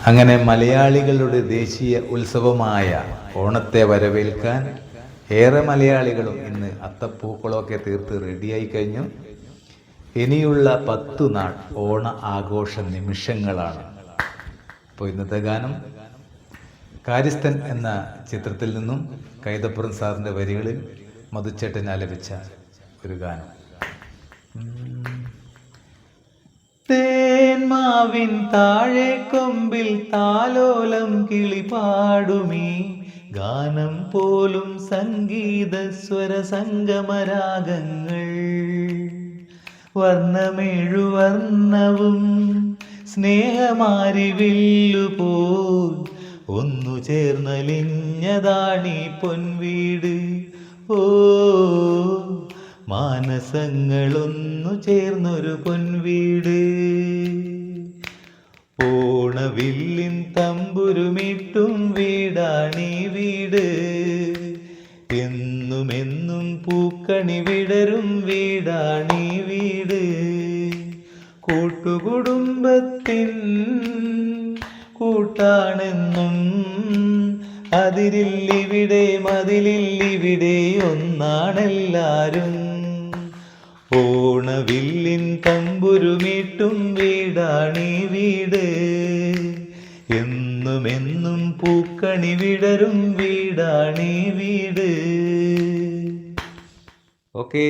അങ്ങനെ മലയാളികളുടെ ദേശീയ ഉത്സവമായ ഓണത്തെ വരവേൽക്കാൻ ഏറെ മലയാളികളും ഇന്ന് അത്തപ്പൂക്കളമൊക്കെ തീർത്ത് റെഡിയായി കഴിഞ്ഞു. ഇനിയുള്ള 10 നാൾ ഓണ ആഘോഷ നിമിഷങ്ങളാണ്. അപ്പോൾ ഇന്നത്തെ ഗാനം കാര്യസ്ഥൻ എന്ന ചിത്രത്തിൽ നിന്നും കൈതപ്പുറം സാറിൻ്റെ വരികളിൽ മധുച്ചേട്ടൻ ആലപിച്ച ഒരു ഗാനം. തേന്മാവിൻ താഴെ കൊമ്പിൽ താലോലം കിളിപാടുമീ ഗാനം പോലും സംഗീത സ്വര സംഗമരാഗങ്ങൾ വർണ്ണമേഴുവർണ്ണവും സ്നേഹമാരിവില്ലുപോൽ ഒന്നു ചേർന്നലിഞ്ഞതാണീ പൊൻവീട്. ഓ മാനസങ്ങളൊന്നു ചേർന്നൊരു പൊൻവീട്. ഓണവില്ലിൻ തമ്പുരുമിട്ടും വീടാണീ വീട്. എന്നുമെന്നും പൂക്കണി വിടരും വീടാണീ വീട്. കൂട്ടുകുടുംബത്തിൻ കൂട്ടാണെന്നും അതിരില്ലിവിടെ മതിലില്ലിവിടെ ഒന്നാണെല്ലാരും. ഓണവില്ലിൻ തമ്പുരുമിട്ടും വീടാണീ വീട്. എന്നുമെന്നും പൂക്കണി വിടരും വീടാണീ വീട്. ഓക്കേ.